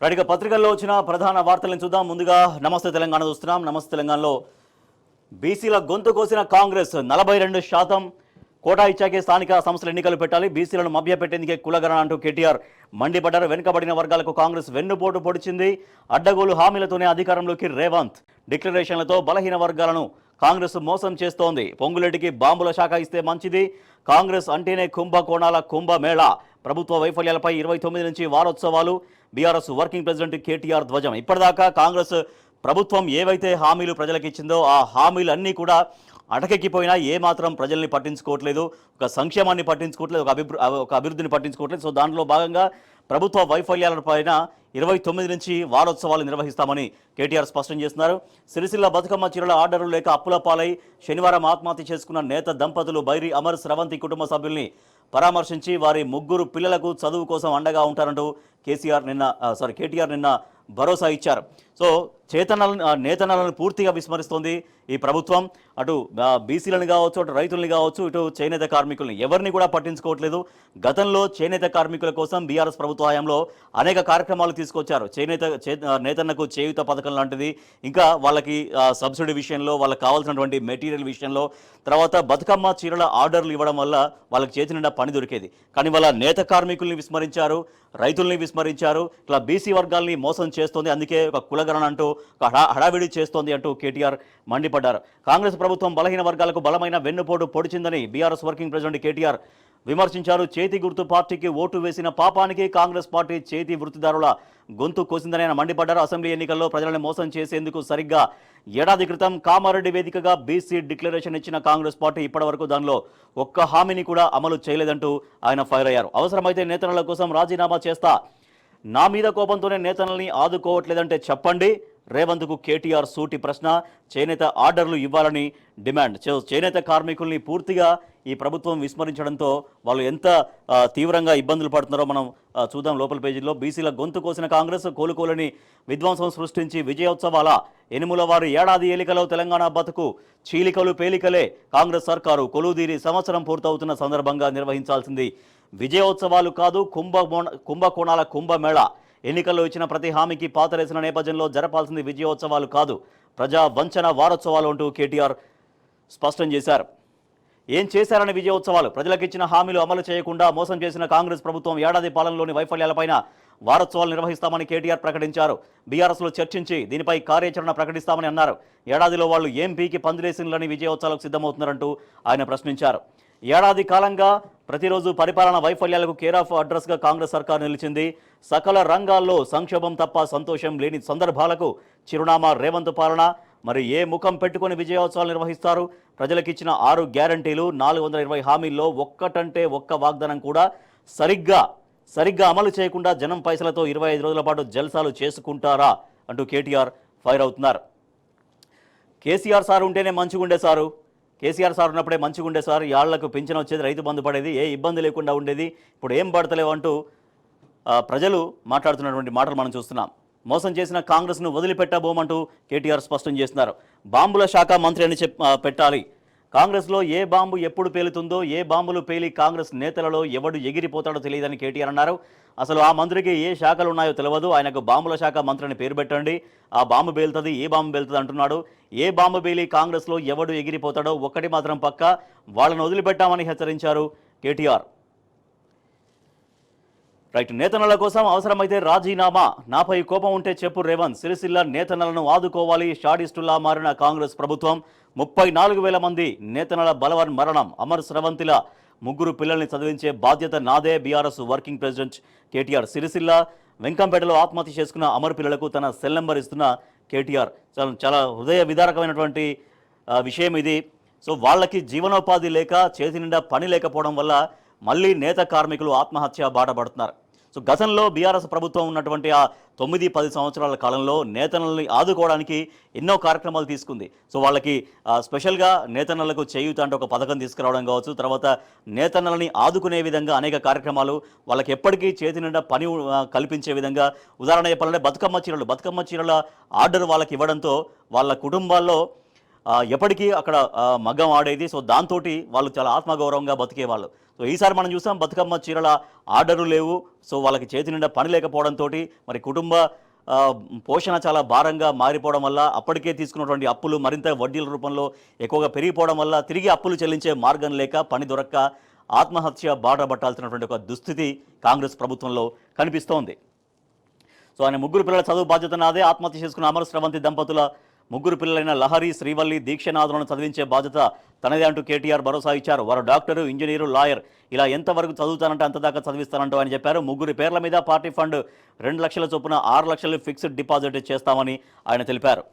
రైట్‌గా పత్రికల్లో వచ్చిన ప్రధాన వార్తలను చూద్దాం. ముందుగా నమస్తే తెలంగాణ చూస్తున్నాం. నమస్తే తెలంగాణలో బీసీల గొంతు కోసిన కాంగ్రెస్ 42% కోటా ఇచ్చాకే స్థానిక సంస్థల ఎన్నికలు పెట్టాలి, బీసీలను మభ్యపెట్టేందుకే కులగరణ అంటూ కేటీఆర్ మండిపడ్డారు. వెనుకబడిన వర్గాలకు కాంగ్రెస్ వెన్నుపోటు పొడిచింది. అడ్డగోలు హామీలతోనే అధికారంలోకి రేవంత్. డిక్లరేషన్లతో బలహీన వర్గాలను కాంగ్రెస్ మోసం చేస్తోంది. పొంగులేటికి బాంబుల శాఖ ఇస్తే మంచిది. కాంగ్రెస్ అంటేనే కుంభకోణాల కుంభమేళా. ప్రభుత్వ వైఫల్యాలపై 29 నుంచి వారోత్సవాలు. బీఆర్ఎస్ వర్కింగ్ ప్రెసిడెంట్ కేటీఆర్ ధ్వజం. ఇప్పటిదాకా కాంగ్రెస్ ప్రభుత్వం ఏవైతే హామీలు ప్రజలకు ఇచ్చిందో ఆ హామీలన్నీ కూడా అటకెక్కిపోయినా ఏమాత్రం ప్రజల్ని పట్టించుకోవట్లేదు, ఒక సంక్షేమాన్ని పట్టించుకోవట్లేదు, ఒక అభివృద్ధిని పట్టించుకోవట్లేదు. సో దాంట్లో భాగంగా ప్రభుత్వ వైఫల్యాలపైన 29 నుంచి వారోత్సవాలు నిర్వహిస్తామని కేటీఆర్ స్పష్టం చేస్తున్నారు. సిరిసిల్ల బతుకమ్మ చీరల ఆర్డర్లు లేక అప్పుల పాలై శనివారం ఆత్మహత్య చేసుకున్న నేత దంపతులు బైరి అమర్ స్రవంతి కుటుంబ సభ్యుల్ని పరామర్శించి వారి ముగ్గురు పిల్లలకు చదువు కోసం అండగా ఉంటారంటూ కేటీఆర్ నిన్న భరోసా ఇచ్చారు. సో నేతన్నలను పూర్తిగా విస్మరిస్తోంది ఈ ప్రభుత్వం. అటు బీసీలను కావచ్చు, అటు రైతుల్ని కావచ్చు, ఇటు చేనేత కార్మికుల్ని ఎవరిని కూడా పట్టించుకోవట్లేదు. గతంలో చేనేత కార్మికుల కోసం బీఆర్ఎస్ ప్రభుత్వ హయాంలో అనేక కార్యక్రమాలు తీసుకొచ్చారు. నేతన్నకు చేయూత పథకం లాంటిది, ఇంకా వాళ్ళకి సబ్సిడీ విషయంలో, వాళ్ళకి కావాల్సినటువంటి మెటీరియల్ విషయంలో, తర్వాత బతుకమ్మ చీరల ఆర్డర్లు ఇవ్వడం వల్ల వాళ్ళకి చేతి నిండా పని దొరికేది. కానీ వాళ్ళ నేత కార్మికుల్ని విస్మరించారు, రైతుల్ని విస్మరించారు. ఇట్లా బీసీ వర్గాల్ని మోసం చేస్తోంది, అందుకే ఒక కులగణన అంటూ ఒక హడావిడి చేస్తోంది అంటూ కేటీఆర్ మండిపడ్డారు. కాంగ్రెస్ ప్రభుత్వం బలహీన వర్గాలకు బలమైన వెన్నుపోటు పొడిచిందని బీఆర్ఎస్ వర్కింగ్ ప్రెసిడెంట్ కేటీఆర్ విమర్శించారు. చేతి గుర్తు పార్టీకి ఓటు వేసిన పాపానికి కాంగ్రెస్ పార్టీ చేతి వృత్తిదారుల గొంతు కోసిందని ఆయన మండిపడ్డారు. అసెంబ్లీ ఎన్నికల్లో ప్రజలను మోసం చేసేందుకు సరిగ్గా ఏడాది క్రితం కామారెడ్డి వేదికగా బీసీ డిక్లరేషన్ ఇచ్చిన కాంగ్రెస్ పార్టీ ఇప్పటివరకు దానిలో ఒక్క హామీని కూడా అమలు చేయలేదంటూ ఆయన ఫైర్ అయ్యారు. అవసరమైతే నేతల కోసం రాజీనామా చేస్తా, నా మీద కోపంతోనే నేతలని ఆదుకోవట్లేదంటే చెప్పండి. రేవంత్కు కేటీఆర్ సూటి ప్రశ్న. చేనేత ఆర్డర్లు ఇవ్వాలని డిమాండ్. చేనేత కార్మికుల్ని పూర్తిగా ఈ ప్రభుత్వం విస్మరించడంతో వాళ్ళు ఎంత తీవ్రంగా ఇబ్బందులు పడుతున్నారో మనం చూద్దాం లోపల పేజీలో. బీసీల గొంతు కోసిన కాంగ్రెస్ కోలుకోలని విధ్వంసం సృష్టించి విజయోత్సవాల ఎనుముల వారి ఏడాది ఏలికలో తెలంగాణ బతుకు చీలికలు పేలికలే. కాంగ్రెస్ సర్కారు కొలువుదీరి సంవత్సరం పూర్తవుతున్న సందర్భంగా నిర్వహించాల్సింది విజయోత్సవాలు కాదు, కుంభకోణాల కుంభమేళా. ఎన్నికల్లో ఇచ్చిన ప్రతి హామీకి పాతరేసిన నేపథ్యంలో జరపాల్సింది విజయోత్సవాలు కాదు, ప్రజా వంచన వారోత్సవాలు అంటూ కేటీఆర్ స్పష్టం చేశారు. ఏం చేశారని విజయోత్సవాలు? ప్రజలకు ఇచ్చిన హామీలు అమలు చేయకుండా మోసం చేసిన కాంగ్రెస్ ప్రభుత్వం ఏడాది పాలనలోని వైఫల్యాలపైన వారోత్సవాలు నిర్వహిస్తామని కేటీఆర్ ప్రకటించారు. బీఆర్ఎస్లో చర్చించి దీనిపై కార్యాచరణ ప్రకటిస్తామని అన్నారు. ఏడాదిలో వాళ్ళు ఏం పీకి పందిరేసినని విజయోత్సవాలకు సిద్ధమవుతున్నారంటూ ఆయన ప్రశ్నించారు. ఏడాది కాలంగా ప్రతిరోజు పరిపాలన వైఫల్యాలకు కేర్ ఆఫ్ అడ్రస్గా కాంగ్రెస్ సర్కార్ నిలిచింది. సకల రంగాల్లో సంక్షోభం తప్ప సంతోషం లేని సందర్భాలకు చిరునామా రేవంత్ పాలన. మరి ఏ ముఖం పెట్టుకుని విజయోత్సవాలు నిర్వహిస్తారు? ప్రజలకిచ్చిన 6 గ్యారంటీలు, 420 హామీల్లో ఒక్కటంటే ఒక్క వాగ్దానం కూడా సరిగ్గా అమలు చేయకుండా జనం పైసలతో 25 రోజుల పాటు జల్సాలు చేసుకుంటారా అంటూ కేటీఆర్ ఫైర్ అవుతున్నారు. కేసీఆర్ సార్ ఉంటేనే మంచిగుండే సారు, కేసీఆర్ సార్ ఉన్నప్పుడే మంచిగుండే సార్, యాళ్లకు పింఛన్ వచ్చేది, రైతు బంధు పడేది, ఏ ఇబ్బంది లేకుండా ఉండేది, ఇప్పుడు ఏం పడతలేవు అంటూ ప్రజలు మాట్లాడుతున్నటువంటి మాటలు మనం చూస్తున్నాం. మోసం చేసిన కాంగ్రెస్ను వదిలిపెట్టబోమంటూ కేటీఆర్ స్పష్టం చేస్తున్నారు. బాంబుల శాఖ మంత్రి అని పెట్టాలి. కాంగ్రెస్లో ఏ బాంబు ఎప్పుడు పేలుతుందో, ఏ బాంబులు పేలి కాంగ్రెస్ నేతలలో ఎవడు ఎగిరిపోతాడో తెలియదని కేటీఆర్ అన్నారు. అసలు ఆ మంత్రికి ఏ శాఖలు ఉన్నాయో తెలియదు, ఆయనకు బాంబుల శాఖ మంత్రి అని పేరు పెట్టండి. ఆ బాంబు పేలుతుంది, ఏ బాంబు పేలుతుంది అంటున్నాడు. ఏ బాంబు పేలి కాంగ్రెస్లో ఎవడు ఎగిరిపోతాడో ఒక్కటి మాత్రం పక్క, వాళ్ళను వదిలిపెట్టామని హెచ్చరించారు కేటీఆర్. రైట్. నేతన్నల కోసం అవసరమైతే రాజీనామా, నాపై కోపం ఉంటే చెప్పు రేవంత్. సిరిసిల్ల నేతన్నలను ఆదుకోవాలి. షాడిస్టులా మారిన కాంగ్రెస్ ప్రభుత్వం. 34,000 మంది నేతన్నల బలవన్ మరణం. అమర్ స్రవంతిల ముగ్గురు పిల్లల్ని చదివించే బాధ్యత నాదే. BRS working president KTR. Sircilla వెంకంపేటలో ఆత్మహత్య చేసుకున్న అమర్ పిల్లలకు తన సెల్ నెంబర్ ఇస్తున్న కేటీఆర్. చాలా హృదయ విదారకమైనటువంటి విషయం ఇది. సో వాళ్ళకి జీవనోపాధి లేక, చేతి నిండా పని లేకపోవడం వల్ల మళ్ళీ నేత కార్మికులు ఆత్మహత్య బాట పడుతున్నారు. సో గతంలో బీఆర్ఎస్ ప్రభుత్వం ఉన్నటువంటి ఆ 9-10 సంవత్సరాల కాలంలో నేతన్నల్ని ఆదుకోవడానికి ఎన్నో కార్యక్రమాలు తీసుకుంది. సో వాళ్ళకి స్పెషల్గా నేతన్నలకు చేయూత అంటే ఒక పథకం తీసుకురావడం కావచ్చు, తర్వాత నేతన్నలని ఆదుకునే విధంగా అనేక కార్యక్రమాలు, వాళ్ళకి ఎప్పటికీ చేతి నిండా పని కల్పించే విధంగా. ఉదాహరణ చెప్పాలంటే బతుకమ్మ చీరల ఆర్డర్ వాళ్ళకి ఇవ్వడంతో వాళ్ళ కుటుంబాల్లో ఎప్పటికీ అక్కడ మగ్గం ఆడేది. సో దాంతో వాళ్ళు చాలా ఆత్మగౌరవంగా బతికేవాళ్ళు. సో ఈసారి మనం చూసాం బతుకమ్మ చీరల ఆర్డర్లు లేవు. సో వాళ్ళకి చేతి నిండా పని లేకపోవడంతో మరి కుటుంబ పోషణ చాలా భారంగా మారిపోవడం వల్ల అప్పటికే తీసుకున్నటువంటి అప్పులు మరింత వడ్డీల రూపంలో ఎక్కువగా పెరిగిపోవడం వల్ల తిరిగి అప్పులు చెల్లించే మార్గం లేక పని దొరక్క ఆత్మహత్య బాట పట్టాల్సినటువంటి ఒక దుస్థితి కాంగ్రెస్ ప్రభుత్వంలో కనిపిస్తోంది. సో ఆయన ముగ్గురు పిల్లల చదువు బాధ్యత నాదే. ఆత్మహత్య చేసుకున్న అమర స్రవంతి దంపతుల ముగ్గురు పిల్లలైన లహరి, శ్రీవల్లి, దీక్షనాథులను చదివించే బాధ్యత తనదే అంటూ కేటీఆర్ భరోసా ఇచ్చారు. వారు డాక్టరు, ఇంజనీరు, లాయర్ ఇలా ఎంతవరకు చదువుతానంటే అంతదాకా చదివిస్తానంటూ ఆయన చెప్పారు. ముగ్గురి పేర్ల మీద పార్టీ ఫండ్ 2 లక్షల చొప్పున 6 లక్షలు ఫిక్స్డ్ డిపాజిట్ చేస్తామని ఆయన తెలిపారు.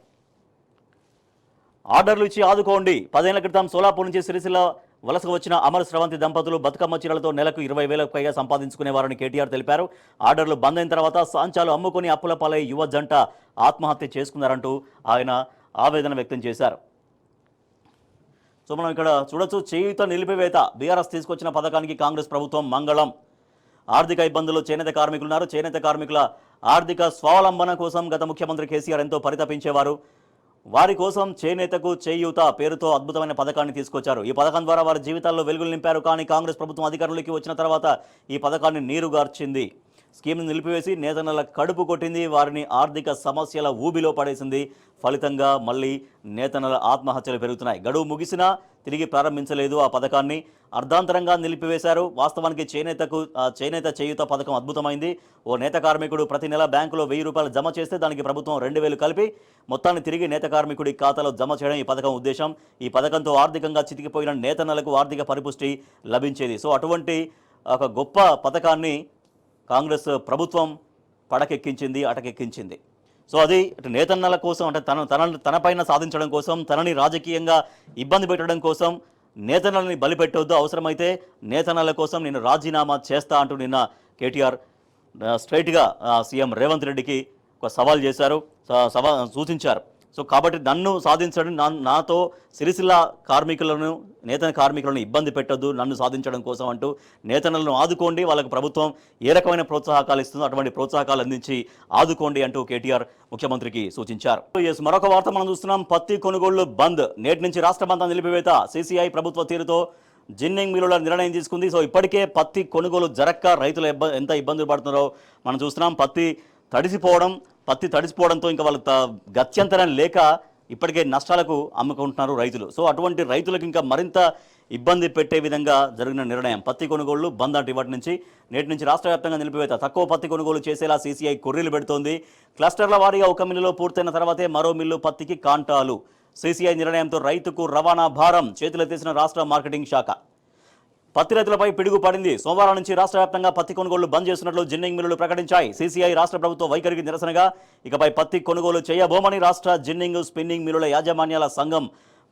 ఆర్డర్లు ఇచ్చి ఆదుకోండి. 10 ఏళ్ల క్రితం సోలాపూర్ నుంచి సిరిసిల్ల వలసకు వచ్చిన అమర స్రవంతి దంపతులు బతుకమ్మ చీరలతో నెలకు 20,000కు పైగా సంపాదించుకునేవారని కేటీఆర్ తెలిపారు. ఆర్డర్లు బంద్ అయిన తర్వాత సాంచాలు అమ్ముకుని అప్పుల పాలై యువ జంట ఆత్మహత్య చేసుకున్నారంటూ ఆయన ఆవేదన వ్యక్తం చేశారు. సో మనం ఇక్కడ చూడొచ్చు, చేయూత నిలిపివేత బీఆర్ఎస్ తీసుకొచ్చిన పథకానికి కాంగ్రెస్ ప్రభుత్వం మంగళం. ఆర్థిక ఇబ్బందులు చేనేత కార్మికులున్నారు. చేనేత కార్మికుల ఆర్థిక స్వావలంబన కోసం గత ముఖ్యమంత్రి కేసీఆర్ ఎంతో పరితపించేవారు. వారి కోసం చేనేతకు చేయూత పేరుతో అద్భుతమైన పథకాన్ని తీసుకొచ్చారు. ఈ పథకం ద్వారా వారి జీవితాల్లో వెలుగులు నింపారు. కానీ కాంగ్రెస్ ప్రభుత్వం అధికారంలోకి వచ్చిన తర్వాత ఈ పథకాన్ని నీరుగార్చింది. స్కీమ్ను నిలిపివేసి నేతన్నల కడుపు కొట్టింది. వారిని ఆర్థిక సమస్యల ఊబిలో పడేసింది. ఫలితంగా మళ్ళీ నేతన్నల ఆత్మహత్యలు పెరుగుతున్నాయి. గడువు ముగిసినా తిరిగి ప్రారంభించలేదు. ఆ పథకాన్ని అర్ధాంతరంగా నిలిపివేశారు. వాస్తవానికి చేనేత చేయూత పథకం అద్భుతమైంది. ఓ నేత కార్మికుడు ప్రతి నెల బ్యాంకులో 1000 రూపాయలు జమ చేస్తే దానికి ప్రభుత్వం 2,000 కలిపి మొత్తాన్ని తిరిగి నేత కార్మికుడి ఖాతాలో జమ చేయడం ఈ పథకం ఉద్దేశం. ఈ పథకంతో ఆర్థికంగా చితికిపోయిన నేతన్నలకు ఆర్థిక పరిపుష్టి లభించేది. సో అటువంటి ఒక గొప్ప పథకాన్ని కాంగ్రెస్ ప్రభుత్వం అటకెక్కించింది. సో అది నేతన్నల కోసం, అంటే తనపైన సాధించడం కోసం, తనని రాజకీయంగా ఇబ్బంది పెట్టడం కోసం నేతన్నలని బలిపెట్టొద్దు, అవసరమైతే నేతన్నల కోసం నేను రాజీనామా చేస్తా అంటూ నిన్న కేటీఆర్ స్ట్రైట్గా సీఎం రేవంత్ రెడ్డికి ఒక సవాల్ చేశారు, సూచించారు. సో కాబట్టి నన్ను సాధించడం, నాతో సిరిసిల్ల నేతన కార్మికులను ఇబ్బంది పెట్టొద్దు నన్ను సాధించడం కోసం అంటూ నేతన్నలను ఆదుకోండి, వాళ్ళకు ప్రభుత్వం ఏ రకమైన ప్రోత్సాహకాలు ఇస్తుందో అటువంటి ప్రోత్సాహకాలు అందించి ఆదుకోండి అంటూ కేటీఆర్ ముఖ్యమంత్రికి సూచించారు. మరొక వార్త మనం చూస్తున్నాం. పత్తి కొనుగోళ్లు బంద్. నేటి నుంచి రాష్ట్ర బంద్ నిలిపివేత. సీసీఐ ప్రభుత్వ తీరుతో జిన్నింగ్ మిల్లుల నిర్ణయం తీసుకుంది. సో ఇప్పటికే పత్తి కొనుగోలు జరక్క రైతులు ఎంత ఇబ్బందులు పడుతున్నారో మనం చూస్తున్నాం. పత్తి తడిసిపోవడంతో ఇంకా వాళ్ళ గత్యంతరం లేక ఇప్పటికే నష్టాలకు అమ్ముకుంటున్నారు రైతులు. సో అటువంటి రైతులకు ఇంకా మరింత ఇబ్బంది పెట్టే విధంగా జరిగిన నిర్ణయం. పత్తి కొనుగోళ్లు బంద్ అంటే నేటి నుంచి రాష్ట్ర వ్యాప్తంగా నిలిపివేత. తక్కువ పత్తి కొనుగోలు చేసేలా సీసీఐ కొర్రీలు పెడుతోంది. క్లస్టర్ల వారీగా ఒక మిల్లులో పూర్తయిన తర్వాతే మరో మిల్లు పత్తికి కాంటాలు. సీసీఐ నిర్ణయంతో రైతుకు రవాణా భారం. చేతులెత్తేసిన రాష్ట్ర మార్కెటింగ్ శాఖ. పత్తి రైతులపై పిడుగు పడింది. సోమవారం నుంచి రాష్ట్ర వ్యాప్తంగా పత్తి కొనుగోళ్లు బంద్ చేస్తున్నట్లు జిన్నింగ్ మిల్లులు ప్రకటించాయి. సీసీఐ రాష్ట్ర ప్రభుత్వ వైఖరికి నిరసనగా ఇకపై పత్తి కొనుగోలు చేయబోమని రాష్ట్ర జిన్నింగ్ స్పిన్నింగ్ మిల్లుల యాజమాన్యాల సంఘం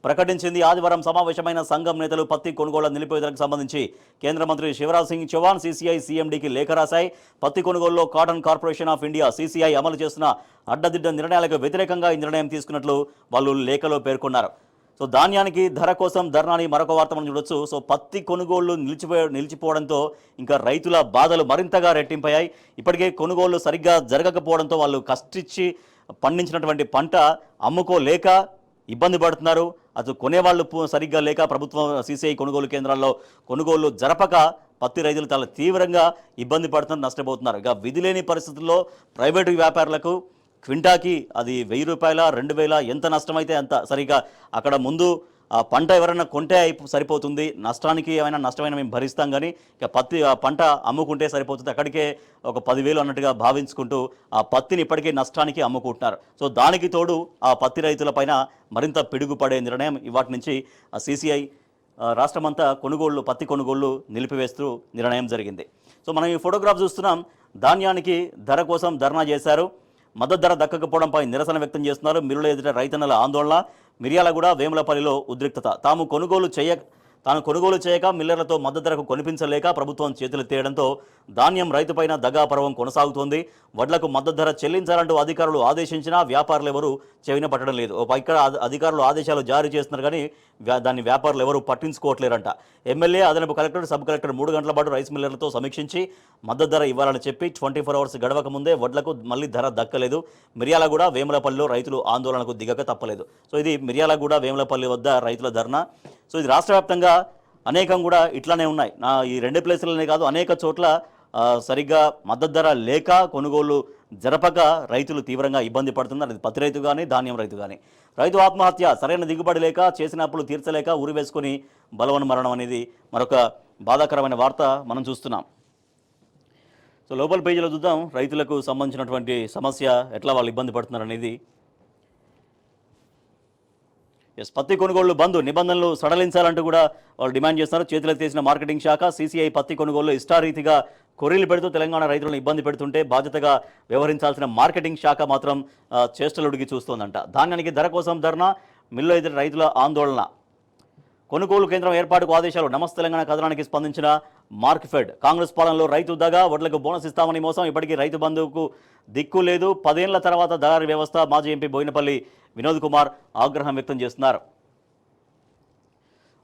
ప్రకటించింది. ఆదివారం సమావేశమైన సంఘం నేతలు పత్తి కొనుగోళ్ల నిలిపివేతలకు సంబంధించి కేంద్ర మంత్రి శివరాజ్ సింగ్ చౌహాన్ సీసీఐ సీఎండీకి లేఖ రాశాయి. పత్తి కొనుగోలులో cotton corporation of India CCI అమలు చేస్తున్న అడ్డదిడ్డ నిర్ణయాలకు వ్యతిరేకంగా ఈ నిర్ణయం తీసుకున్నట్లు వాళ్ళు లేఖలో పేర్కొన్నారు. సో ధాన్యానికి ధర కోసం ధర్నాని మరొక వార్త మనం చూడొచ్చు. సో పత్తి కొనుగోళ్లు నిలిచిపోవడంతో ఇంకా రైతుల బాధలు మరింతగా రెట్టింపయ్యాయి. ఇప్పటికే కొనుగోళ్లు సరిగ్గా జరగకపోవడంతో వాళ్ళు కష్టించి పండించినటువంటి పంట అమ్ముకోలేక ఇబ్బంది పడుతున్నారు. అది కొనేవాళ్ళు సరిగ్గా లేక ప్రభుత్వం సీసీఐ కొనుగోలు కేంద్రాల్లో కొనుగోళ్లు జరపక పత్తి రైతులు చాలా తీవ్రంగా ఇబ్బంది పడుతున్నారు, నష్టపోతున్నారు. ఇక విధి లేని పరిస్థితుల్లో ప్రైవేటు వ్యాపారులకు క్వింటాకి అది 1000 రూపాయల 2000 ఎంత నష్టమైతే అంత. సరిగా అక్కడ ముందు పంట ఎవరైనా కొంటే సరిపోతుంది, నష్టమైన మేము భరిస్తాం, కానీ ఇక పంట అమ్ముకుంటే సరిపోతుంది. అక్కడికే ఒక 10,000 అన్నట్టుగా భావించుకుంటూ ఆ పత్తిని ఇప్పటికే నష్టానికి అమ్ముకుంటున్నారు. సో దానికి తోడు ఆ పత్తి రైతులపైన మరింత పిడుగుపడే నిర్ణయం ఇవాటి నుంచి సీసీఐ రాష్ట్రమంతా పత్తి కొనుగోళ్లు నిలిపివేస్తూ నిర్ణయం జరిగింది. సో మనం ఈ ఫోటోగ్రాఫ్ చూస్తున్నాం. ధాన్యానికి ధర కోసం ధర్నా చేశారు. మద్దతు ధర దక్కకపోవడంపై నిరసన వ్యక్తం చేస్తున్నారు. మిల్లుల ఎదుట రైతన్నల ఆందోళన. మిర్యాలగూడ, వేములపల్లిలో ఉద్రిక్తత. తాను కొనుగోలు చేయక మిల్లర్లతో మద్దతు ధరకు కొనిపించలేక ప్రభుత్వం చేతులెత్తేయడంతో ధాన్యం రైతుపైన దగా పర్వం కొనసాగుతోంది. వడ్లకు మద్దతు ధర చెల్లించాలంటూ అధికారులు ఆదేశించినా వ్యాపారులు ఎవరూ చెవిన పట్టడం లేదు. ఇక్కడ అధికారులు ఆదేశాలు జారీ చేస్తున్నారు కానీ దాన్ని వ్యాపారులు ఎవరు పట్టించుకోవట్లేరంట. ఎమ్మెల్యే, అదనపు కలెక్టర్, సబ్ కలెక్టర్ 3 గంటల పాటు రైస్ మిల్లర్లతో సమీక్షించి మద్దతు ధర ఇవ్వాలని చెప్పి 24 అవర్స్ గడవక ముందే వడ్లకు మళ్ళీ ధర దక్కలేదు. మిర్యాలగూడ, వేములపల్లిలో రైతులు ఆందోళనకు దిగక తప్పలేదు. సో ఇది మిర్యాలగూడ, వేములపల్లి వద్ద రైతుల ధర్నా. సో ఇది రాష్ట్ర వ్యాప్తంగా అనేకం కూడా ఇట్లానే ఉన్నాయి. ఈ 2 ప్లేసులనే కాదు అనేక చోట్ల సరిగ్గా మద్దతు ధర లేక కొనుగోలు జరపక రైతులు తీవ్రంగా ఇబ్బంది పడుతున్నారు. అది పత్తి రైతు కానీ ధాన్యం రైతు కానీ. రైతు ఆత్మహత్య, సరైన దిగుబడి లేక చేసిన అప్పులు తీర్చలేక ఉరి వేసుకొని బలవన్ మరణం అనేది మరొక బాధాకరమైన వార్త మనం చూస్తున్నాం. సో లోపల పేజీలో చూద్దాం రైతులకు సంబంధించినటువంటి సమస్య, ఎట్లా వాళ్ళు ఇబ్బంది పడుతున్నారు అనేది. పత్తి కొనుగోళ్లు బంద్, నిబంధనలు సడలించాలంటూ కూడా వాళ్ళు డిమాండ్ చేస్తున్నారు. చేతులకు తీసిన మార్కెటింగ్ శాఖ సీసీఐ పత్తి కొనుగోళ్లు ఇష్టారీతిగా కొర్రీలు పెడుతూ తెలంగాణ రైతులను ఇబ్బంది పెడుతుంటే బాధ్యతగా వ్యవహరించాల్సిన మార్కెటింగ్ శాఖ మాత్రం చేష్టలుడికి చూస్తోందంట. ధాన్యానికి ధర కోసం ధర్నా, మిల్లు ఎదురు రైతుల ఆందోళన. కొనుగోలు కేంద్రం ఏర్పాటుకు ఆదేశాలు. నమస్తే తెలంగాణ కథనానికి స్పందించిన మార్క్ఫెడ్. కాంగ్రెస్ పాలనలో రైతు దగా, వడ్లకు బోనస్ ఇస్తామని మోసం, ఇప్పటికీ రైతు బంధువుకు దిక్కు లేదు. 10 ఏళ్ల తర్వాత దళారీ వ్యవస్థ. మాజీ ఎంపీ బోయినపల్లి వినోద్ కుమార్ ఆగ్రహం వ్యక్తం చేస్తున్నారు.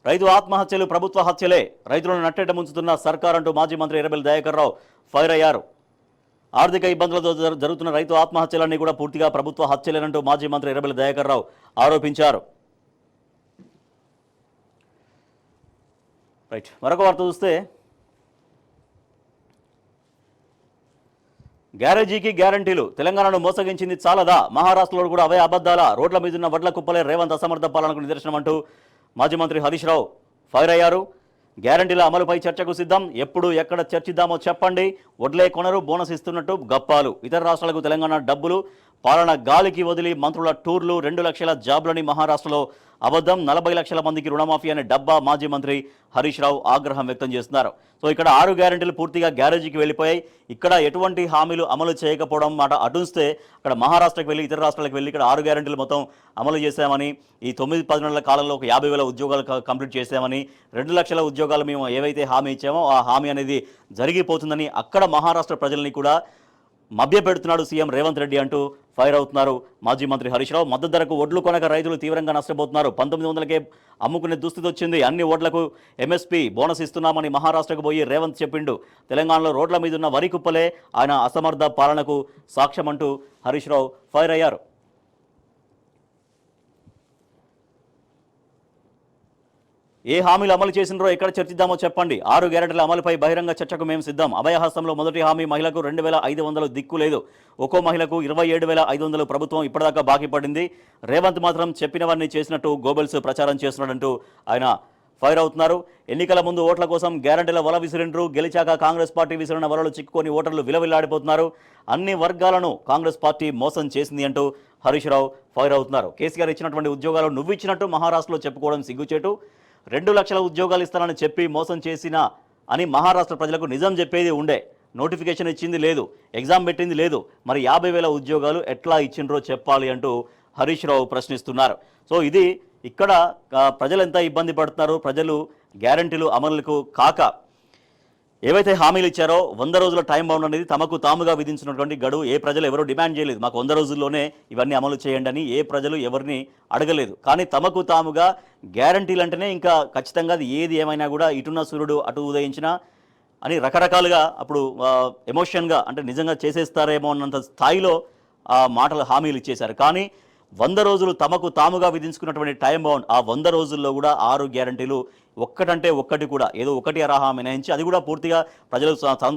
రైతు ఆత్మహత్యలు ప్రభుత్వ హత్యలే, రైతులను నట్టేట ముంచుతున్న సర్కార్ అంటూ మాజీ మంత్రి ఎర్రబెల్లి దయాకర్ రావు ఫైర్ అయ్యారు. ఆర్థిక ఇబ్బందులతో జరుగుతున్న రైతు ఆత్మహత్యలన్నీ కూడా పూర్తిగా ప్రభుత్వ హత్యలేనంటూ మాజీ మంత్రి ఎర్రబెల్లి దయాకర్ రావు ఆరోపించారు. రైట్, మరొక వార్త చూస్తే గ్యారేజీకి గ్యారంటీలు, తెలంగాణను మోసగించింది చాలదా, మహారాష్ట్రలో కూడా అవే అబద్ధాల, రోడ్ల మీదున్న వడ్ల కుప్పలే రేవంత్ అసమర్థ పాలనకు నిదర్శనం అంటూ మాజీ మంత్రి హరీష్ రావు ఫైర్ అయ్యారు. గ్యారంటీల అమలుపై చర్చకు సిద్ధం, ఎప్పుడు ఎక్కడ చర్చిద్దామో చెప్పండి, వడ్లే కొనరు, బోనస్ ఇస్తున్నట్టు గప్పాలు, ఇతర రాష్ట్రాలకు తెలంగాణ డబ్బులు, పాలన గాలికి వదిలి మంత్రుల టూర్లు, 2 లక్షల జాబ్లని మహారాష్ట్రలో అబద్ధం, 40 లక్షల మందికి రుణమాఫీ అనే డబ్బా. మాజీ మంత్రి హరీష్ రావు ఆగ్రహం వ్యక్తం చేస్తున్నారు. సో ఇక్కడ 6 గ్యారెంటీలు పూర్తిగా గ్యారేజీకి వెళ్ళిపోయాయి. ఇక్కడ ఎటువంటి హామీలు అమలు చేయకపోవడం మాట అటుంస్తే అక్కడ మహారాష్ట్రకు వెళ్ళి ఇతర రాష్ట్రాలకు వెళ్ళి ఇక్కడ 6 గ్యారెంటీలు మొత్తం అమలు చేశామని, ఈ 9-10 నెలల కాలంలో ఒక 50,000 ఉద్యోగాలు కంప్లీట్ చేశామని, 2 లక్షల ఉద్యోగాలు మేము ఏవైతే హామీ ఇచ్చామో ఆ హామీ అనేది జరిగిపోతుందని అక్కడ మహారాష్ట్ర ప్రజల్ని కూడా మభ్యపెడుతున్నాడు సీఎం రేవంత్ రెడ్డి అంటూ ఫైర్ అవుతున్నారు మాజీ మంత్రి హరీష్ రావు. మద్దతు ధరకు ఒడ్లు కొనక రైతులు తీవ్రంగా నష్టపోతున్నారు. 1900కే అమ్ముకునే దుస్థితి వచ్చింది. అన్ని ఓట్లకు ఎంఎస్పీ బోనస్ ఇస్తున్నామని మహారాష్ట్రకు పోయి రేవంత్ చెప్పిండు. తెలంగాణలో రోడ్ల మీద ఉన్న వరి కుప్పలే ఆయన అసమర్థ పాలనకు సాక్ష్యమంటూ హరీష్ రావు ఫైర్ అయ్యారు. ఏ హామీలు అమలు చేసినరో ఎక్కడ చర్చిద్దామో చెప్పండి, 6 గ్యారెంటీల అమలుపై బహిరంగ చర్చకు మేము సిద్ధం. అభయహస్తంలో మొదటి హామీ మహిళకు 2,500 దిక్కు లేదు, ఒక్కో మహిళకు 27,500 ప్రభుత్వం ఇప్పటిదాకా బాకీ పడింది. రేవంత్ మాత్రం చెప్పినవన్నీ చేసినట్టు గోబెల్స్ ప్రచారం చేస్తున్నాడంటూ ఆయన ఫైర్ అవుతున్నారు. ఎన్నికల ముందు ఓట్ల కోసం గ్యారెంటీల వల విసిరిండ్రు, గెలిచాక కాంగ్రెస్ పార్టీ విసిరిన వలలు చిక్కుకొని ఓటర్లు విలవిల్లాడిపోతున్నారు. అన్ని వర్గాలను కాంగ్రెస్ పార్టీ మోసం చేసింది అంటూ హరీష్ రావు ఫైర్ అవుతున్నారు. కేసీఆర్ ఇచ్చినటువంటి ఉద్యోగాలు నువ్వు ఇచ్చినట్టు మహారాష్ట్రలో చెప్పుకోవడం సిగ్గుచేటు. 2 లక్షల ఉద్యోగాలు ఇస్తానని చెప్పి మోసం చేసిన అని మహారాష్ట్ర ప్రజలకు నిజం చెప్పేది ఉండే, నోటిఫికేషన్ ఇచ్చింది లేదు, ఎగ్జామ్ పెట్టింది లేదు, మరి 50,000 ఉద్యోగాలు ఎట్లా ఇచ్చిండ్రో చెప్పాలి అంటూ హరీష్ రావు ప్రశ్నిస్తున్నారు. సో ఇది ఇక్కడ ప్రజలు ఎంత ఇబ్బంది పడుతున్నారు, ప్రజలు గ్యారంటీలు అమలుకు కాక ఏవైతే హామీలు ఇచ్చారో 100 రోజుల టైం బౌండ్ అనేది తమకు తాముగా విధించినటువంటి గడువు. ఏ ప్రజలు ఎవరో డిమాండ్ చేయలేదు మాకు 100 రోజుల్లోనే ఇవన్నీ అమలు చేయండి అని, ఏ ప్రజలు ఎవరిని అడగలేదు. కానీ తమకు తాముగా గ్యారంటీలు అంటేనే ఇంకా ఖచ్చితంగా అది ఏది ఏమైనా కూడా ఇటున్న సూర్యుడు అటు ఉదయించినా అని రకరకాలుగా అప్పుడు ఎమోషన్గా అంటే నిజంగా చేసేస్తారేమో అన్నంత స్థాయిలో ఆ మాటలు హామీలు ఇచ్చేశారు. కానీ 100 రోజులు తమకు తాముగా విధించుకున్నటువంటి టైం బౌండ్, ఆ 100 రోజుల్లో కూడా 6 గ్యారంటీలు ఒక్కటంటే ఒక్కటి కూడా ఏదో ఒకటి అర్హా మినహాయించి అది కూడా పూర్తిగా ప్రజలు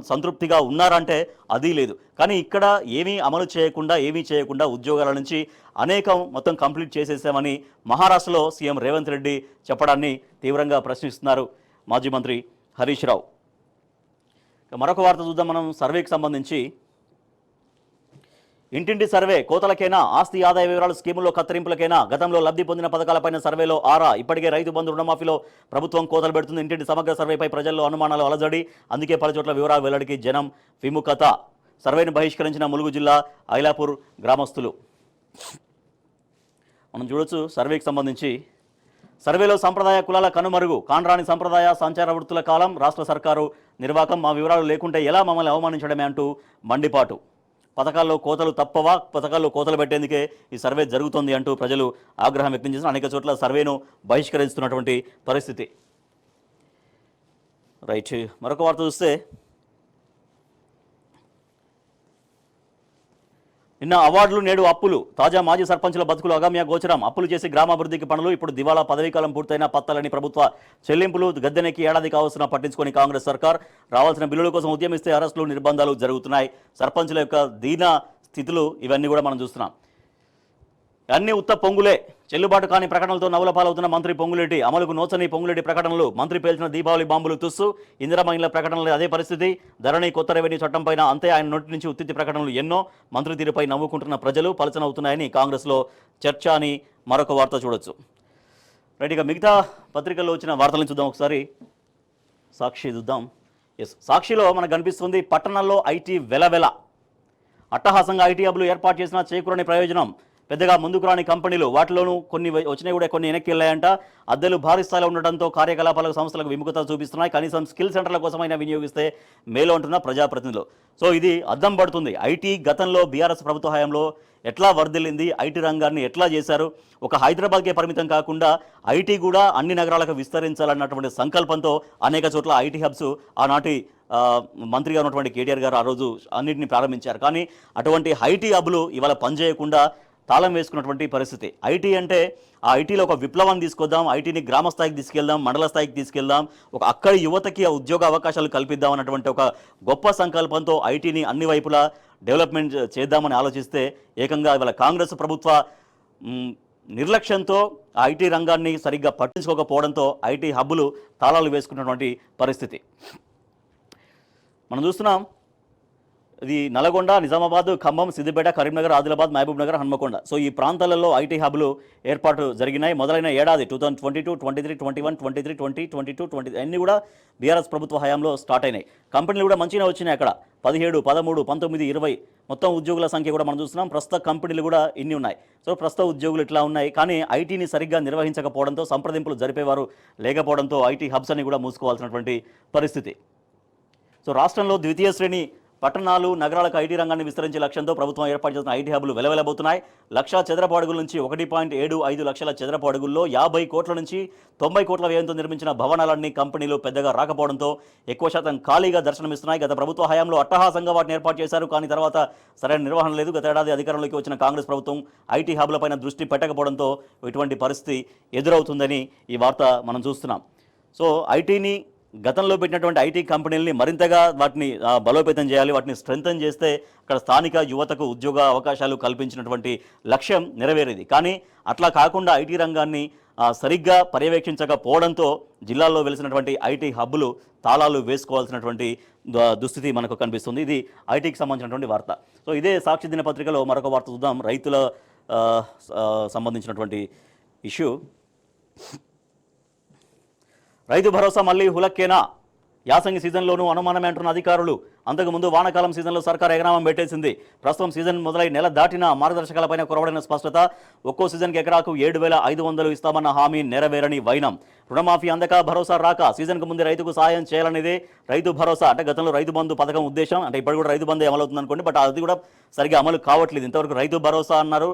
సంతృప్తిగా ఉన్నారంటే అది లేదు. కానీ ఇక్కడ ఏమీ అమలు చేయకుండా ఏమీ చేయకుండా ఉద్యోగాల నుంచి అనేకం మొత్తం కంప్లీట్ చేసేసామని మహారాష్ట్రలో సీఎం రేవంత్ రెడ్డి చెప్పడాన్ని తీవ్రంగా ప్రశ్నిస్తున్నారు మాజీ మంత్రి హరీష్ రావు. మరొక వార్త చూద్దాం మనం. సర్వేకి సంబంధించి ఇంటింటి సర్వే కోతలకైనా, ఆస్తి ఆదాయ వివరాలు స్కీముల్లో కత్తిరింపులకైనా, గతంలో లబ్ధి పొందిన పథకాలపైన సర్వేలో ఆరా, ఇప్పటికే రైతు బంధు రుణమాఫీలో ప్రభుత్వం కోతలు పెడుతుంది. ఇంటింటి సమగ్ర సర్వేపై ప్రజల్లో అనుమానాలు అలజడి, అందుకే పలుచోట్ల వివరాలు వెల్లడికి జనం విముఖత. సర్వేను బహిష్కరించిన ములుగు జిల్లా ఐలాపూర్ గ్రామస్తులు. మనం చూడొచ్చు సర్వేకి సంబంధించి. సర్వేలో సంప్రదాయ కులాల కనుమరుగు, కాండ్రాని సంప్రదాయ సంచార వృత్తుల కాలం, రాష్ట్ర సర్కారు నిర్వాకం, మా వివరాలు లేకుంటే ఎలా మమ్మల్ని అవమానించడమే అంటూ మండిపాటు. పథకాల్లో కోతలు తప్పవా, పథకాల్లో కోతలు పెట్టేందుకే ఈ సర్వే జరుగుతోంది అంటూ ప్రజలు ఆగ్రహం వ్యక్తం చేసిన అనేక చోట్ల సర్వేను బహిష్కరిస్తున్నటువంటి పరిస్థితి. రైట్, మరొక వార్త చూస్తే నిన్న అవార్డులు నేడు అప్పులు. తాజా మాజీ సర్పంచుల బతుకులు అగమ్య గోచరం. అప్పులు చేసి గ్రామాభివృద్ధికి పనులు. ఇప్పుడు దివాళా పదవీకాలం పూర్తయిన పత్తాలని ప్రభుత్వ చెల్లింపులు. గద్దెనెక్కి ఏడాది కావాల్సిన పట్టించుకొని కాంగ్రెస్ సర్కార్. రావాల్సిన బిల్లుల కోసం ఉద్యమిస్తే అరెస్టులు నిర్బంధాలు జరుగుతున్నాయి. సర్పంచుల యొక్క దీన స్థితులు ఇవన్నీ కూడా మనం చూస్తున్నాం. అన్ని ఉత్త పొంగులే. చెల్లుబాటు కాని ప్రకటనలతో నవ్వుల పాలవుతున్న మంత్రి పొంగులేటి. అమలుకు నోచని పొంగులేటి ప్రకటనలు. మంత్రి పేల్చిన దీపావళి బాంబులు తుస్సు. ఇందిరమ్మ ఇండ్ల ప్రకటనలు అదే పరిస్థితి. ధరణి కొత్త రెవెన్యూ చట్టం పైన అంతే. ఆయన నోటి నుంచి ఉత్తిత్తి ప్రకటనలు ఎన్నో. మంత్రి తీరుపై నవ్వుకుంటున్న ప్రజలు పలచనవుతున్నాయని కాంగ్రెస్లో చర్చ అని మరొక వార్త చూడొచ్చు. రైట్, ఇక మిగతా పత్రికల్లో వచ్చిన వార్తలను చూద్దాం ఒకసారి. సాక్షి చూద్దాం. సాక్షిలో మనకు కనిపిస్తుంది పట్టణంలో ఐటీ వెలవెల. అట్టహాసంగా ఐటీ హబ్లు ఏర్పాటు చేసిన చేకూరని ప్రయోజనం. పెద్దగా ముందుకు రాని కంపెనీలు, వాటిలోనూ కొన్ని వచ్చినాయి కూడా కొన్ని వెనక్కి వెళ్ళాయంట. అద్దెలు భారీ స్థాయిలో ఉండడంతో కార్యకలాపాలకు సంస్థలకు విముఖత చూపిస్తున్నాయి. కనీసం స్కిల్ సెంటర్ల కోసమైనా వినియోగిస్తే మేలు అంటున్న ప్రజాప్రతినిధులు. సో ఇది అద్దం పడుతుంది. ఐటీ గతంలో బీఆర్ఎస్ ప్రభుత్వ హయాంలో ఎట్లా వర్ధిల్లింది, ఐటీ రంగాన్ని ఎట్లా చేశారు, ఒక హైదరాబాద్కే పరిమితం కాకుండా ఐటీ కూడా అన్ని నగరాలకు విస్తరించాలన్నటువంటి సంకల్పంతో అనేక చోట్ల ఐటీ హబ్స్ ఆనాటి మంత్రిగా ఉన్నటువంటి కేటీఆర్ గారు ఆ రోజు అన్నింటినీ ప్రారంభించారు. కానీ అటువంటి ఐటీ హబ్లు ఇవాళ పనిచేయకుండా తాళం వేసుకున్నటువంటి పరిస్థితి. ఐటీ అంటే ఆ ఐటీలో ఒక విప్లవాన్ని తీసుకొద్దాం, ఐటీని గ్రామ స్థాయికి తీసుకెళ్దాం, మండల స్థాయికి తీసుకెళ్దాం, ఒక అక్కడి యువతకి ఉద్యోగ అవకాశాలు కల్పిద్దాం అన్నటువంటి ఒక గొప్ప సంకల్పంతో ఐటీని అన్ని వైపులా డెవలప్మెంట్ చేద్దామని ఆలోచిస్తే ఏకంగా ఇవాళ కాంగ్రెస్ ప్రభుత్వ నిర్లక్ష్యంతో ఆ ఐటీ రంగాన్ని సరిగ్గా పట్టించుకోకపోవడంతో ఐటీ హబ్బులు తాళాలు వేసుకున్నటువంటి పరిస్థితి మనం చూస్తున్నాం. ఇది నల్గొండ, నిజామాబాద్, ఖమ్మం, సిద్దిపేట, కరీంనగర్, ఆదిలాబాద్, మహబూబ్ నగర్, హన్మకొండ. సో ఈ ప్రాంతాలలో ఐటీ హబ్లు ఏర్పాటు జరిగినాయి. మొదలైన ఏడాది 2022, 23, 21, 23, 20, 22, 20 అన్నీ కూడా బీఆర్ఎస్ ప్రభుత్వ హయాంలో స్టార్ట్ అయినాయి. కంపెనీలు కూడా మంచిగా వచ్చినాయి. అక్కడ 17, 13, 19, 20 మొత్తం ఉద్యోగుల సంఖ్య కూడా మనం చూస్తున్నాం. ప్రస్తుత కంపెనీలు కూడా ఇన్ని ఉన్నాయి. సో ప్రస్తుత ఉద్యోగులు ఇట్లా ఉన్నాయి. కానీ ఐటీని సరిగ్గా నిర్వహించకపోవడంతో, సంప్రదింపులు జరిపేవారు లేకపోవడంతో ఐటీ హబ్స్ అన్ని కూడా మూసుకోవాల్సినటువంటి పరిస్థితి. సో రాష్ట్రంలో ద్వితీయ శ్రేణి పట్టణాలు, నగరాలకు ఐటీ రంగాన్ని విస్తరించే లక్ష్యంతో ప్రభుత్వం ఏర్పాటు చేసిన ఐటీ హబ్లు వెలవెలబోతున్నాయి. 1,00,000 చదరపు అడుగుల నుంచి 1.75 లక్షల చదరపు అడుగుల్లో 50 కోట్ల నుంచి 90 కోట్ల వ్యయంతో నిర్మించిన భవనాలన్నీ కంపెనీలు పెద్దగా రాకపోవడంతో ఎక్కువ శాతం ఖాళీగా దర్శనమిస్తున్నాయి. గత ప్రభుత్వ హయాంలో అట్టహాసంగా వాటిని ఏర్పాటు చేశారు. కానీ తర్వాత సరైన నిర్వహణ లేదు. గత ఏడాది అధికారంలోకి వచ్చిన కాంగ్రెస్ ప్రభుత్వం ఐటీ హబ్లపైన దృష్టి పెట్టకపోవడంతో ఇటువంటి పరిస్థితి ఎదురవుతుందని ఈ వార్త మనం చూస్తున్నాం. సో ఐటీని గతంలో పెట్టినటువంటి ఐటీ కంపెనీలని మరింతగా వాటిని బలోపేతం చేయాలి, వాటిని స్ట్రెంథన్ చేస్తే అక్కడ స్థానిక యువతకు ఉద్యోగ అవకాశాలు కల్పించినటువంటి లక్ష్యం నెరవేరేది. కానీ అట్లా కాకుండా ఐటీ రంగాన్ని సరిగ్గా పర్యవేక్షించకపోవడంతో జిల్లాల్లో వెలిసినటువంటి ఐటీ హబ్బులు తాళాలు వేసుకోవాల్సినటువంటి దుస్థితి మనకు కనిపిస్తుంది. ఇది ఐటీకి సంబంధించినటువంటి వార్త. సో ఇదే సాక్షి దినపత్రికలో మరొక వార్త చూద్దాం. రైతుల సంబంధించినటువంటి ఇష్యూ. రైతు భరోసా మళ్ళీ హులక్కేనా? యాసంగి సీజన్లోనూ అనుమానమే అంటున్న అధికారులు. అంతకుముందు వానాకాలం సీజన్లో సర్కార్ ఎకరామం పెట్టేసింది. ప్రస్తుతం సీజన్ మొదలై నెల దాటిన మార్గదర్శకాలపైన కొరవడిన స్పష్టత. ఒక్కో సీజన్కి ఎకరాకు 7,500 ఇస్తామన్న హామీ నెరవేరని వైనం. రుణమాఫీ అందక, భరోసా రాక సీజన్కు ముందే రైతుకు సాయం చేయాలనేదే రైతు భరోసా. అంటే గతంలో రైతు బంధు పథకం ఉద్దేశం. అంటే ఇప్పుడు కూడా రైతు బంధు అమలవుతుంది అనుకోండి, బట్ అది కూడా సరిగ్గా అమలు కావట్లేదు. ఇంతవరకు రైతు భరోసా అన్నారు,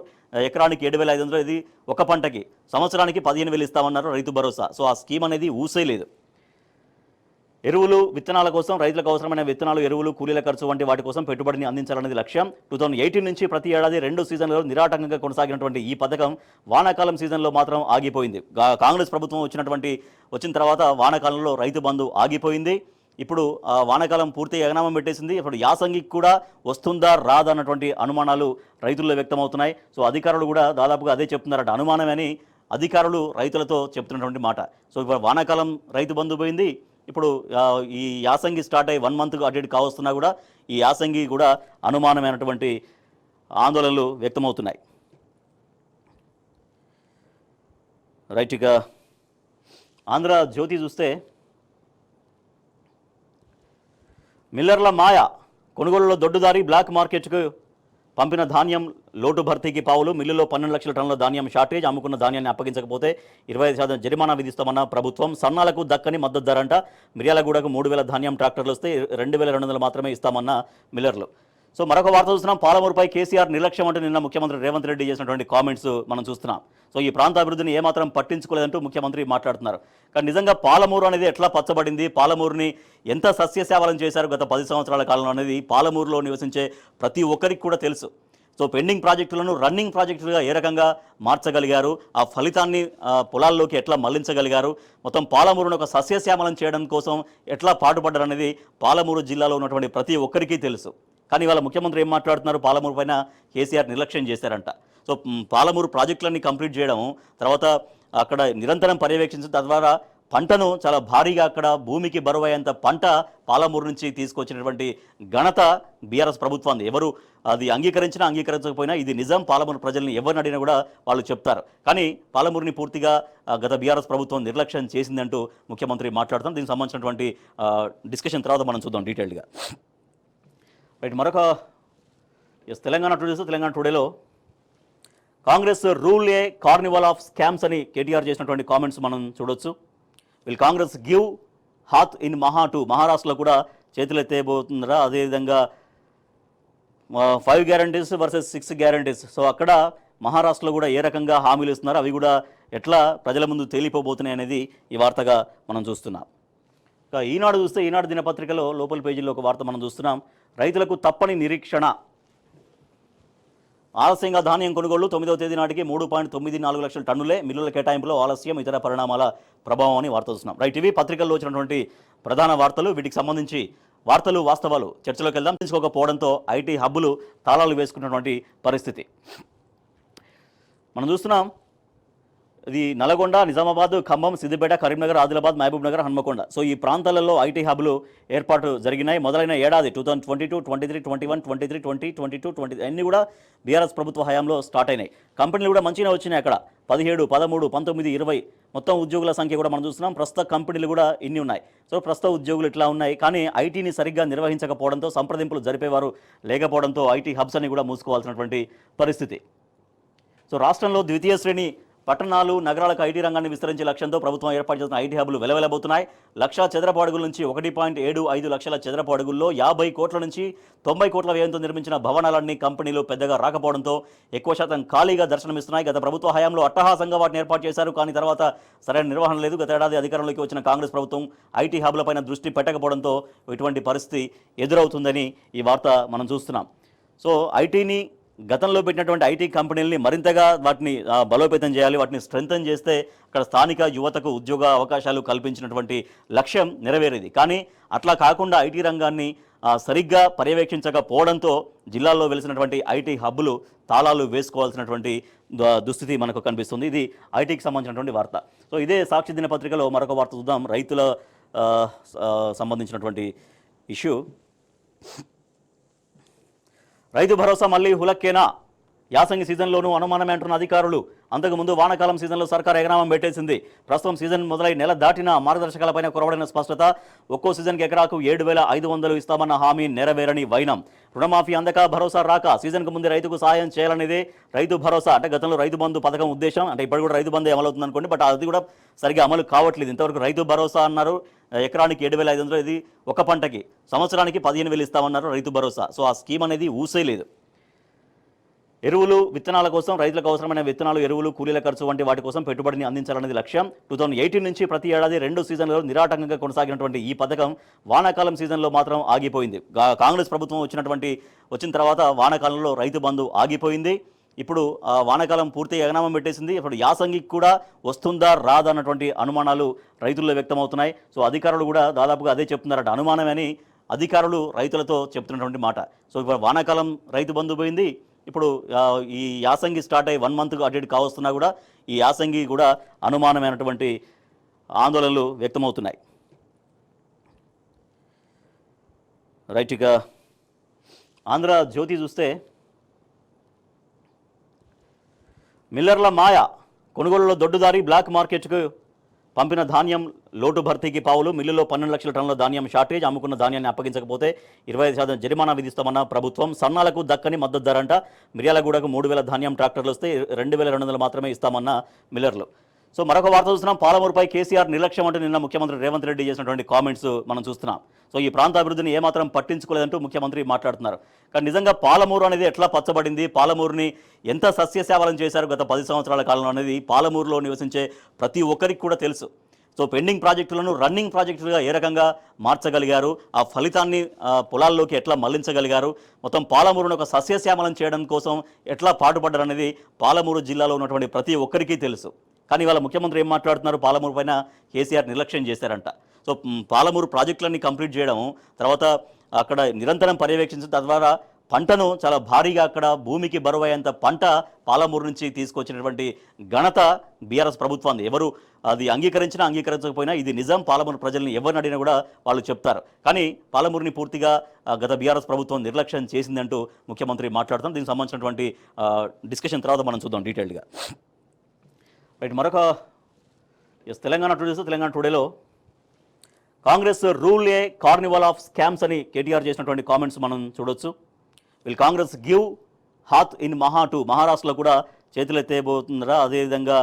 ఎకరానికి 7,500, ఇది ఒక పంటకి. సంవత్సరానికి 15,000 ఇస్తామన్నారు రైతు భరోసా. సో ఆ స్కీమ్ అనేది ఊసేలేదు. ఎరువులు, విత్తనాల కోసం రైతులకు అవసరమైన విత్తనాలు, ఎరువులు, కూలీల ఖర్చు వంటి వాటి కోసం పెట్టుబడిని అందించాలనేది లక్ష్యం. 2018 నుంచి ప్రతి ఏడాది 2 సీజన్లలో నిరాటంకంగా కొనసాగినటువంటి ఈ పథకం వానాకాలం సీజన్లో మాత్రం ఆగిపోయింది. కాంగ్రెస్ ప్రభుత్వం వచ్చిన తర్వాత వానాకాలంలో రైతు బంధు ఆగిపోయింది. ఇప్పుడు వానాకాలం పూర్తిగా ఎగనామం పెట్టేసింది. ఇప్పుడు యాసంగికి కూడా వస్తుందా రాదా అన్నటువంటి అనుమానాలు రైతుల్లో వ్యక్తమవుతున్నాయి. సో అధికారులు కూడా దాదాపుగా అదే చెప్తున్నారట. అనుమానమని అధికారులు రైతులతో చెప్తున్నటువంటి మాట. సో ఇప్పుడు వానాకాలం రైతు బంధు పోయింది. ఇప్పుడు ఈ యాసంగి స్టార్ట్ అయ్యి 1 మంత్ అటు ఇటు కావస్తున్నా కూడా ఈ యాసంగి కూడా అనుమానమైనటువంటి ఆందోళనలు వ్యక్తమవుతున్నాయి. రైట్, ఇక ఆంధ్ర జ్యోతి చూస్తే మిల్లర్ల మాయ. కొనుగోలులో దొడ్డుదారి, బ్లాక్ మార్కెట్కు పంపిన ధాన్యం లోటు భర్తీకి పావులు. మిల్లులో 12 లక్షల టన్నుల ధాన్యం షార్టేజ్. అమ్ముకున్న ధాన్యాన్ని అప్పగించకపోతే 25% జరిమానా విధిస్తామన్న ప్రభుత్వం. సన్నాలకు దక్కని మద్దతు ధర అంట. మిర్యాలగూడకు 3,000 ధాన్యం ట్రాక్టర్లు వస్తే 2,200 మాత్రమే ఇస్తామన్న మిల్లర్లు. సో మరొక వార్త చూస్తున్నాం. పాలమూరుపై కేసీఆర్ నిర్లక్ష్యం అంటూ నిన్న ముఖ్యమంత్రి రేవంత్ రెడ్డి చేసినటువంటి కామెంట్స్ మనం చూస్తున్నాం. సో ఈ ప్రాంత అభివృద్ధిని ఏమాత్రం పట్టించుకోలేదంటూ ముఖ్యమంత్రి మాట్లాడుతున్నారు. కానీ నిజంగా పాలమూరు అనేది ఎట్లా పచ్చబడింది, పాలమూరుని ఎంత సస్యశ్యామలం చేశారు గత 10 సంవత్సరాల కాలంలో అనేది పాలమూరులో నివసించే ప్రతి ఒక్కరికి కూడా తెలుసు. సో పెండింగ్ ప్రాజెక్టులను రన్నింగ్ ప్రాజెక్టులుగా ఏ రకంగా మార్చగలిగారు, ఆ ఫలితాన్ని పొలాల్లోకి ఎట్లా మళ్లించగలిగారు, మొత్తం పాలమూరును ఒక సస్యశ్యామలం చేయడం కోసం ఎట్లా పాటుపడ్డారు అనేది పాలమూరు జిల్లాలో ఉన్నటువంటి ప్రతి ఒక్కరికి తెలుసు. కానీ ఇవాళ ముఖ్యమంత్రి ఏం మాట్లాడుతున్నారు, పాలమూరు పైన కేసీఆర్ నిర్లక్ష్యం చేశారంట. సో పాలమూరు ప్రాజెక్టులన్నీ కంప్లీట్ చేయడం, తర్వాత అక్కడ నిరంతరం పర్యవేక్షించడం, తద్వారా పంటను చాలా భారీగా అక్కడ భూమికి బరువయ్యేంత పంట పాలమూరు నుంచి తీసుకొచ్చినటువంటి ఘనత బీఆర్ఎస్ ప్రభుత్వాన్ని. ఎవరు అది అంగీకరించినా అంగీకరించకపోయినా ఇది నిజం. పాలమూరు ప్రజల్ని ఎవరిని అడిగినా కూడా వాళ్ళు చెప్తారు. కానీ పాలమూరుని పూర్తిగా గత బీఆర్ఎస్ ప్రభుత్వం నిర్లక్ష్యం చేసిందంటూ ముఖ్యమంత్రి మాట్లాడుతాం. దీనికి సంబంధించినటువంటి డిస్కషన్ తర్వాత మనం చూద్దాం డీటెయిల్గా. రైట్, మరొక తెలంగాణ టుడే. తెలంగాణ టుడేలో Congress rule a carnival of scams అని కేటీఆర్ చేసినటువంటి కామెంట్స్ మనం చూడొచ్చు. Will Congress give haath in Maha, మహారాష్ట్రలో కూడా చేతులెత్తేయబోతుందా, అదేవిధంగా 5 గ్యారంటీస్ వర్సెస్ 6 గ్యారంటీస్. సో అక్కడ మహారాష్ట్రలో కూడా ఏ రకంగా హామీలు ఇస్తున్నారు, అవి కూడా ఎట్లా ప్రజల ముందు తేలిపోబోతున్నాయి అనేది ఈ వార్తగా మనం చూస్తున్నాం. ఇక ఈనాడు చూస్తే, ఈనాడు దినపత్రికలో లోపల పేజీలో ఒక వార్త మనం చూస్తున్నాం. రైతులకు తప్పని నిరీక్షణ, ఆలస్యంగా ధాన్యం కొనుగోళ్లు 9వ తేదీ నాటికి 3.94 లక్షల టన్నులే, మిల్లుల కేటాయింపులో ఆలస్యం, ఇతర పరిణామాల ప్రభావం అని వార్త చూస్తున్నాం. రైట్, ఇవి పత్రికల్లో వచ్చినటువంటి ప్రధాన వార్తలు. వీటికి సంబంధించి వార్తలు వాస్తవాలు చర్చలోకి వెళ్దాం. తీసుకోకపోవడంతో ఐటీ హబ్బులు తాళాలు వేసుకున్నటువంటి పరిస్థితి మనం చూస్తున్నాం. ఇది నల్గొండ, నిజామాబాద్, ఖమ్మం, సిద్దిపేట, కరీంనగర్, ఆదిలాబాద్, మహబూబ్ నగర్, హన్మకొండ. సో ఈ ప్రాంతాలలో ఐటీ హబ్లు ఏర్పాటు జరిగినాయి. మొదలైన ఏడాది 2022, 23, 21, 23, 20, 22, 20 అన్నీ కూడా బీఆర్ఎస్ ప్రభుత్వ హయాంలో స్టార్ట్ అయినాయి. కంపెనీలు కూడా మంచిగా వచ్చినాయి. అక్కడ 17, 13, 19, 20 మొత్తం ఉద్యోగుల సంఖ్య కూడా మనం చూస్తున్నాం. ప్రస్తుత కంపెనీలు కూడా ఇన్ని ఉన్నాయి. సో ప్రస్తుత ఉద్యోగులు ఇట్లా ఉన్నాయి. కానీ ఐటీని సరిగ్గా నిర్వహించకపోవడంతో, సంప్రదింపులు జరిపేవారు లేకపోవడంతో ఐటీ హబ్స్ అన్ని కూడా మూసుకోవాల్సినటువంటి పరిస్థితి. సో రాష్ట్రంలో ద్వితీయ శ్రేణి పట్టణాలు, నగరాలకు ఐటీ రంగాన్ని విస్తరించే లక్ష్యంతో ప్రభుత్వం ఏర్పాటు చేసిన ఐటీ హబ్లు వెలవెలబోతున్నాయి. 1,00,000 చదరపు అడుగుల నుంచి 1.75 లక్షల చదరపు అడుగుల్లో 50 కోట్ల నుంచి 90 కోట్ల వ్యయంతో నిర్మించిన భవనాలన్నీ కంపెనీలు పెద్దగా రాకపోవడంతో ఎక్కువ శాతం ఖాళీగా దర్శనమిస్తున్నాయి. గత ప్రభుత్వ హయాంలో అట్టహాసంగా వాటిని ఏర్పాటు చేశారు. కానీ తర్వాత సరైన నిర్వహణ లేదు. గత ఏడాది అధికారంలోకి వచ్చిన కాంగ్రెస్ ప్రభుత్వం ఐటీ హబ్లపైన దృష్టి పెట్టకపోవడంతో ఇటువంటి పరిస్థితి ఎదురవుతుందని ఈ వార్త మనం చూస్తున్నాం. సో ఐటీని గతంలో పెట్టినటువంటి ఐటీ కంపెనీలని మరింతగా వాటిని బలోపేతం చేయాలి, వాటిని స్ట్రెంథన్ చేస్తే అక్కడ స్థానిక యువతకు ఉద్యోగ అవకాశాలు కల్పించినటువంటి లక్ష్యం నెరవేరేది. కానీ అట్లా కాకుండా ఐటీ రంగాన్ని సరిగ్గా పర్యవేక్షించకపోవడంతో జిల్లాల్లో వెలిసినటువంటి ఐటీ హబ్బులు తాళాలు వేసుకోవాల్సినటువంటి దుస్థితి మనకు కనిపిస్తుంది. ఇది ఐటీకి సంబంధించినటువంటి వార్త. సో ఇదే సాక్షి దినపత్రికలో మరొక వార్త చూద్దాం. రైతుల సంబంధించినటువంటి ఇష్యూ. రైతు భరోసా మళ్ళీ హులక్కేనా, యాసంగి సీజన్లోనూ అనుమానమే అంటున్న అధికారులు. అంతకుముందు వానాకాలం సీజన్లో సర్కార్ ఎకరామం పెట్టేసింది. ప్రస్తుతం సీజన్ మొదలై నెల దాటిన మార్గదర్శకాలపైన కొరవడిన స్పష్టత. ఒక్కో సీజన్కి ఎకరాకు 7,500 ఇస్తామన్న హామీ నెరవేరని వైనం. రుణమాఫీ అందక, భరోసా రాక, సీజన్కు ముందే రైతుకు సాయం చేయాలనేదే రైతు భరోసా. అంటే గతంలో రైతు బంధు పథకం ఉద్దేశం. అంటే ఇప్పుడు కూడా రైతు బంధు అమలవుతుంది అనుకోండి, బట్ అది కూడా సరిగా అమలు కావట్లేదు. ఇంతవరకు రైతు భరోసా అన్నారు, ఎకరానికి 7,500, ఇది ఒక పంటకి. సంవత్సరానికి 15,000 ఇస్తామన్నారు రైతు భరోసా. సో ఆ స్కీమ్ అనేది ఊసేలేదు. ఎరువులు, విత్తనాల కోసం రైతులకు అవసరమైన విత్తనాలు, ఎరువులు, కూలీల ఖర్చు వంటి వాటి కోసం పెట్టుబడిని అందించాలనేది లక్ష్యం. 2018 నుంచి ప్రతి ఏడాది 2 సీజన్లలో నిరాటంకంగా కొనసాగినటువంటి ఈ పథకం వానాకాలం సీజన్లో మాత్రం ఆగిపోయింది. కాంగ్రెస్ ప్రభుత్వం వచ్చిన తర్వాత వానాకాలంలో రైతు బంధు ఆగిపోయింది. ఇప్పుడు వానాకాలం పూర్తిగా ఎగనామం పెట్టేసింది. ఇప్పుడు యాసంగికి కూడా వస్తుందా రాదా అన్నటువంటి అనుమానాలు రైతుల్లో వ్యక్తమవుతున్నాయి. సో అధికారులు కూడా దాదాపుగా అదే చెప్తున్నారట. అనుమానమని అధికారులు రైతులతో చెప్తున్నటువంటి మాట. సో ఇప్పుడు వానాకాలం రైతు బంధు పోయింది. ఇప్పుడు ఈ యాసంగి స్టార్ట్ అయ్యి 1 మంత్ అటు ఇటు కావస్తున్నా కూడా ఈ యాసంగి కూడా అనుమానమైనటువంటి ఆందోళనలు వ్యక్తమవుతున్నాయి. రైట్, ఇక ఆంధ్ర జ్యోతి చూస్తే, మిల్లర్ల మాయ, కొనుగోలులో దొడ్డుదారి, బ్లాక్ మార్కెట్కు పంపిన ధాన్యం లోటు భర్తీకి పావులు. మిల్లులో 12 లక్షల టన్నుల ధాన్యం షార్టేజ్. అమ్ముకున్న ధాన్యాన్ని అప్పగించకపోతే 25% జరిమానా విధిస్తామన్న ప్రభుత్వం. సన్నాలకు దక్కని మద్దతు ధర అంట. మిర్యాలగూడకు 3,000 ధాన్యం ట్రాక్టర్లు వస్తే 2,200 మాత్రమే ఇస్తామన్న మిల్లర్లు. సో మరొక వార్త చూస్తున్నాం. పాలమూరుపై కేసీఆర్ నిర్లక్ష్యం అంటూ నిన్న ముఖ్యమంత్రి రేవంత్ రెడ్డి చేసినటువంటి కామెంట్స్ మనం చూస్తున్నాం. సో ఈ ప్రాంత అభివృద్ధిని ఏమాత్రం పట్టించుకోలేదంటూ ముఖ్యమంత్రి మాట్లాడుతున్నారు. కానీ నిజంగా పాలమూరు అనేది ఎట్లా పచ్చబడింది, పాలమూరుని ఎంత సస్యశ్యామలం చేశారు గత 10 సంవత్సరాల కాలంలో అనేది పాలమూరులో నివసించే ప్రతి ఒక్కరికి కూడా తెలుసు. సో పెండింగ్ ప్రాజెక్టులను రన్నింగ్ ప్రాజెక్టులుగా ఏ రకంగా మార్చగలిగారు, ఆ ఫలితాన్ని పొలాల్లోకి ఎట్లా మళ్లించగలిగారు, మొత్తం పాలమూరును ఒక సస్యశ్యామలం చేయడం కోసం ఎట్లా పాటుపడ్డారు అనేది పాలమూరు జిల్లాలో ఉన్నటువంటి ప్రతి ఒక్కరికి తెలుసు. కానీ ఇవాళ ముఖ్యమంత్రి ఏం మాట్లాడుతున్నారు, పాలమూరు పైన కేసీఆర్ నిర్లక్ష్యం చేశారంట. సో పాలమూరు ప్రాజెక్టులన్నీ కంప్లీట్ చేయడం, తర్వాత అక్కడ నిరంతరం పర్యవేక్షించడం, తద్వారా పంటను చాలా భారీగా అక్కడ భూమికి బరువయ్యేంత పంట పాలమూరు నుంచి తీసుకొచ్చినటువంటి ఘనత బీఆర్ఎస్ ప్రభుత్వాన్ని. ఎవరు అది అంగీకరించినా అంగీకరించకపోయినా ఇది నిజం. పాలమూరు ప్రజల్ని ఎవరిని అడిగినా కూడా వాళ్ళు చెప్తారు. కానీ పాలమూరుని పూర్తిగా గత బీఆర్ఎస్ ప్రభుత్వం నిర్లక్ష్యం చేసిందంటూ ముఖ్యమంత్రి మాట్లాడుతాం. దీనికి సంబంధించినటువంటి డిస్కషన్ తర్వాత మనం చూద్దాం డీటెయిల్గా. రైట్, మరొక తెలంగాణ టుడే. తెలంగాణ టుడేలో Congress rule a carnival of scams అని కేటీఆర్ చేసినటువంటి కామెంట్స్ మనం చూడొచ్చు. Will Congress give haath in Maha, మహారాష్ట్రలో కూడా చేతులెత్తేయబోతుందా, అదేవిధంగా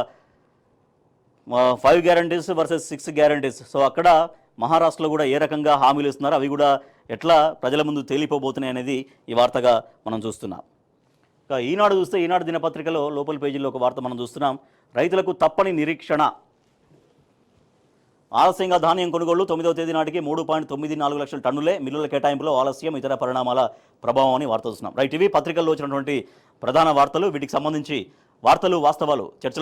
5 గ్యారంటీస్ వర్సెస్ 6 గ్యారంటీస్. సో అక్కడ మహారాష్ట్రలో కూడా ఏ రకంగా హామీలు ఇస్తున్నారు, అవి కూడా ఎట్లా ప్రజల ముందు తేలిపోబోతున్నాయి అనేది ఈ వార్తగా మనం చూస్తున్నాం. ఇక ఈనాడు చూస్తే, ఈనాడు దినపత్రికలో లోపల పేజీలో ఒక వార్త మనం చూస్తున్నాం. రైతులకు తప్పని నిరీక్షణ, ఆలస్యంగా ధాన్యం కొనుగోళ్లు 9వ తేదీ నాటికి 3.94 లక్షల టన్నులే, మిల్లుల కేటాయింపులో ఆలస్యం, ఇతర పరిణామాల ప్రభావం అని వార్త చూస్తున్నాం. రైట్, ఇవి పత్రికల్లో వచ్చినటువంటి ప్రధాన వార్తలు. వీటికి సంబంధించి వార్తలు వాస్తవాలు చర్చలో